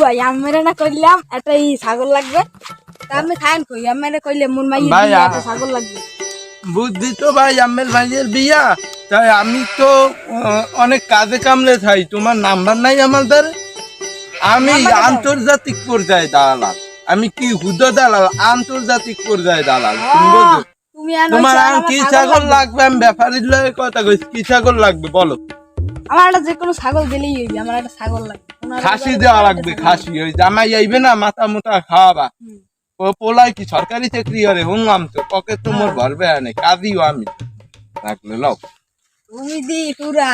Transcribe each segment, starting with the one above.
ভাই আমরা না কইলাম একটা ছাগল লাগবে তা আমি খাইন কই আমরা কইলে মোর মাই একটা ছাগল লাগবে বুদ্ধি তো ভাই আমের ভাইয়ের বিয়া তাই আমি তো অনেক কাজে কামলে থাই তোমার নাম্বার নাই আমাদের আমি আন্তর্জাতিক পর্যায়ে দালাল আমি কি হুদা দালাল আন্তর্জাতিক পর্যায়ে দালাল তোমার আর কি ছাগল লাগবে আমি ব্যাপারীর লগে কথা কইছি কি ছাগল লাগবে বলো আমার একটা যে কোনো ছাগল দিলেই হইবে আমার একটা ছাগল লাগবে খাসি দেওয়া লাগবে খাসি ওই জামাই আইবে না মাথা মোটা খাওয়াবা ও পোলাই কি সরকারি চাকরি করে শুনলাম তো পকেট তো মোর ভরবে না কাঁদিও আমি রাখলে লও তুমি দি পুরা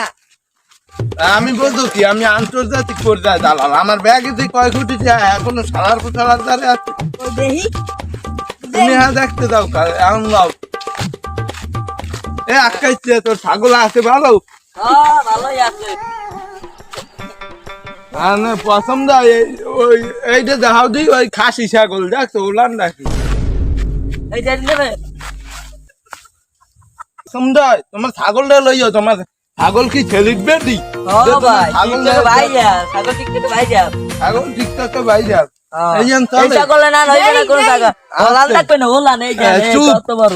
আমি বলতো কি আমি আন্তর্জাতিক পর্যায়ে দালাল আমার ব্যাগে যে কয় কোটি এখনো সালার কোথালার দ্বারে আছে দেখি তুমি হ্যাঁ দেখতে দাও এখন লাও এ আকাইছে তোর ছাগল আছে ভালো ভালোই আছে পছন্দ ওই এইটা দেখাও দিই ওই খাসি ছাগল দেখছো ওলান নাকি এই যে নেবে পছন্দ তোমার ছাগলটা লইও তোমার ছাগল কি ছেলিক বেটি ছাগল ঠিকঠাক তো ভাই যাও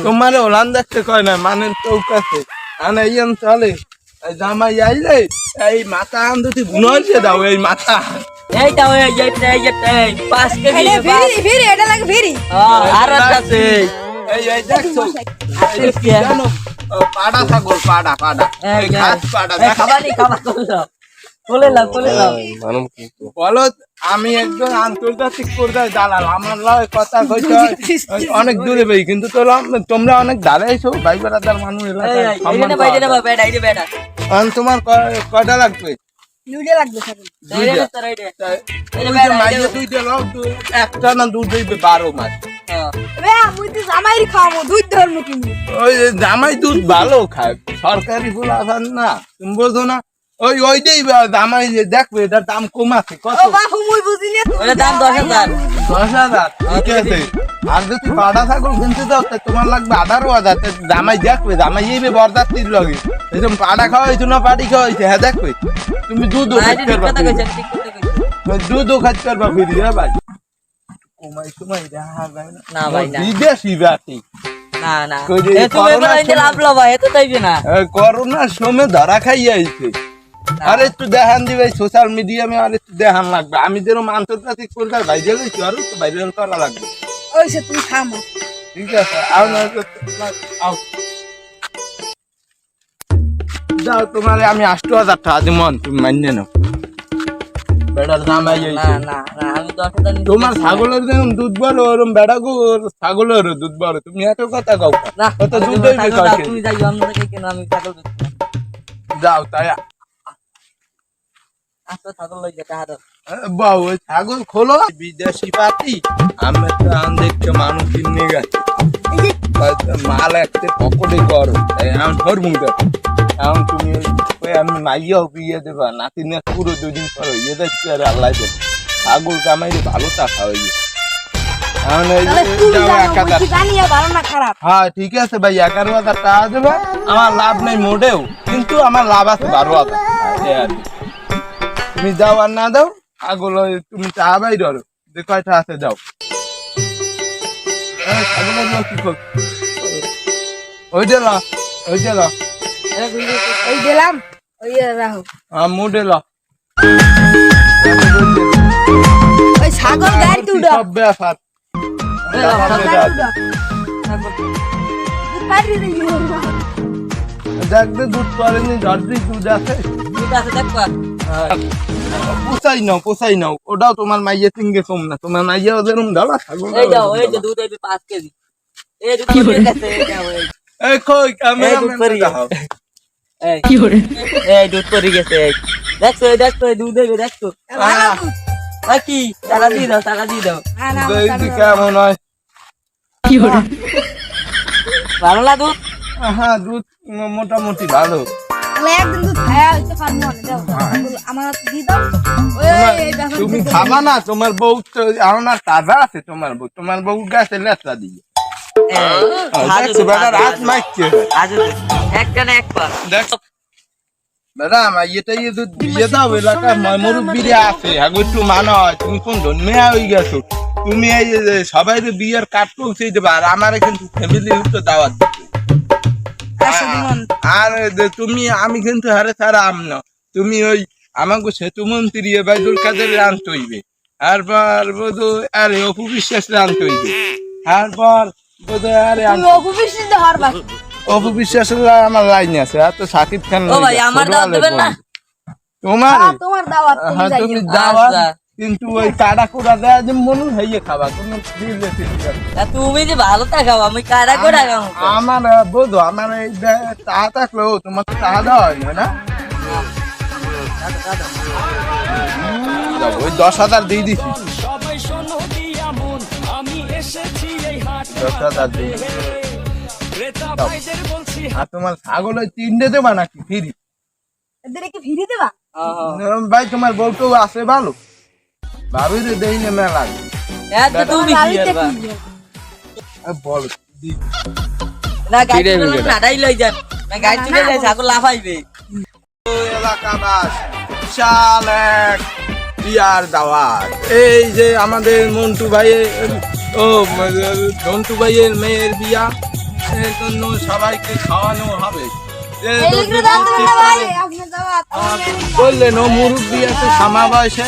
তোমার ওলান দেখতে কয় না মানে চৌক আছে চলে জামাই আইলে এই মাথা আন্দুতি বুনছে দাও এই মাথা দেখছো পাড়া ছাগল পাড়া পাড়া বলো আমি একজন আন্তর্জাতিক পর্যায়ে দালাল আমার লয় কথা কইতে অনেক দূরে ভাই কিন্তু তোমরা অনেক দাঁড়াইছো ভাই বেড়াদার মানুষ তোমার কয়টা লাগবে একটা না দুধ হইবে 12 মাস জামাই দুধ ভালো খায় সরকারি ফুল আসান না তুমি বোঝো না ওই ওইটাই জামাই দেখবে এটার দাম কম আছে কত দাম 10,000 ঠিক আছে আর যদি পাড়া ছাগল কিনতে যাও তোমার লাগবে 18,000 জামাই দেখবে জামাই এইবে বরদাস্তির লগে এরকম পাড়া খাওয়াইছো না পাটি খাওয়াইছে হ্যাঁ দেখবে তুমি দুধও খাইতে পারবা দুধও খাইতে পারবা ফিরি হ্যাঁ ভাই কমাই সময় দেখা যায় না ভাই না বিদেশি বাটি করোনার সময় ধরা খাই আইছে আর একটু দেখান দিবে সোশ্যাল মিডিয়ামে আর একটু দেখান লাগবে আমি যেরকম আন্তর্জাতিক পর্যায়ে বাইরে গেছি আর একটু বাইরে করা লাগবে ঠিক আছে যাও তোমার আমি 8,000 টাকা দিব তুমি মান্য নাও বেড়ার দাম তোমার ছাগলের যেরকম দুধ বড় ওরকম বেড়া গো ছাগলের দুধ বড় তুমি এত কথা কাউ কত দুধ যাও তাই ছাগল খোলো বিদেশি পাতি আমি দেখছো মানুষ কিনে গেছে মাল একটা পকড়ে করো এখন ধরবো এখন তুমি আমি মাইয়াও বিয়ে দেবা নাতি না পুরো 2 দিন পর হইয়ে যাচ্ছে আর আল্লাহ দেবে ছাগল জামাই ভালো টাকা হয়ে হ্যাঁ ঠিক আছে ভাই 11,000 টাকা দেবে আমার লাভ নেই মোটেও কিন্তু আমার লাভ আছে 12,000 তুমি যাও আর না দাও ছাগল তুমি চা বাই ধরো যে কয়টা আছে যাও ওই দিলাম ব্যাপার দেখবে দুধ পারেনি ঝড়ি দুধ আছে পোসাই নাও ওটাও তোমার মাইয়া তিনগে কম না তোমার মাইয়া ওদের ঢালা ছাগল দুধ 5 কেজি দুধ পরি গেছে দেখছো দুধ দেখছো কি টাকা দিয়ে দাও কেমন হয় ভালো না দুধ হ্যাঁ দুধ মোটামুটি ভালো তুমি খাবা না তোমার বউ আমার তাজা আছে তোমার বউ গাছে লেচা দিয়ে রাত মাইছে একটা না এক পা ম্যাডাম এটা বিয়ে দাও এলাকা মুরব্বীরা আছে আগে একটু মানা হয় তুমি কোন মেয়া হয়ে গেছো তুমি এই যে সবাই বিয়ের কাঠ পৌঁছে দেবে আর আমার কিন্তু ফ্যামিলি তো দাওয়াত দিবে। আর তুমি আমি কিন্তু হারে ছাড়া আম না তুমি ওই আমাকে সেতু মন্ত্রী বাইদুল কাদের আনতে হইবে তারপর বোধ আরে অপু বিশ্বাস আনতে হইবে তারপর বোধ আরে তুমি অপবিশ্বাসে হারবা অপু বিশ্বাসের আমার লাইন আছে আর তো সাকিব খান ও ভাই আমার দাওয়াত দেবেন না? তোমার তোমার দাওয়াত তুমি হ্যাঁ যাইও তুমি দাওয়াত আচ্ছা। কিন্তু ওই কাড়া কোড়া দেয়া যে মনু হইয়ে খাবা কোনো রিলেটিভ তা তুমি যে ভালো থাকাও আমি কারা করে আগাম আমার বোধ আমার এই টাকা থাকলো তোমার তো টাকা দেওয়া হয় না ওই 10,000 দিয়ে দিছি 10,000 দিয়ে দিছি। আর তোমার ছাগল ওই 3টে দেবা নাকি ফ্রি এদের কি ফিরে দেবা ভাই তোমার বউটো আছে ভালো ভাবির দেই না মেলা তুমি কি করবা বল না গাড়ি নাড়াই লই যান না গাড়ি চলে যায় ছাগল লাফাইবে এলাকাবাস বিশাল এক বিয়ার দাওয়াত এই যে আমাদের মন্টু ভাইয়ের মন্টু ভাইয়ের মেয়ের বিয়া এর জন্য সবাইকে খাওয়ানো হবে বললেন ও মুরব্বী আছে সামা বয়সে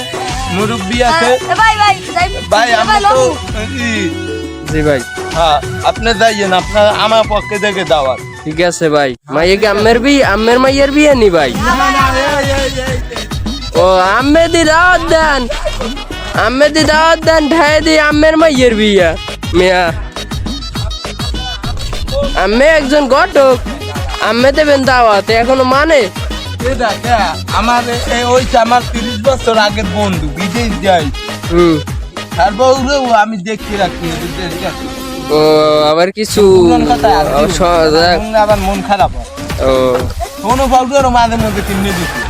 মুরব্বী আছে ভাই আমরা তো জি ভাই হ্যাঁ আপনি যাইয়েন আপনার আমার পক্ষে থেকে দাওয়াত ঠিক আছে ভাই মাইয়ে কি আম্মের মাইয়ের বিয়ে নি ভাই ও আম্মে দি দাওয়াত দেন ঠায় দি আম্মের মাইয়ের বিয়া মিয়া আম্মে একজন ঘটক আম্মে দেবেন দাওয়াত এখনো মানে আমার ওই আমার 30 বছর আগের বন্ধু বিদেশ যাই তারপরেও আমি দেখতে রাখি ও আবার কিছু আবার মন খারাপ হয় ও কোনো পাউডারও মাঝে মধ্যে কিনে দিচ্ছি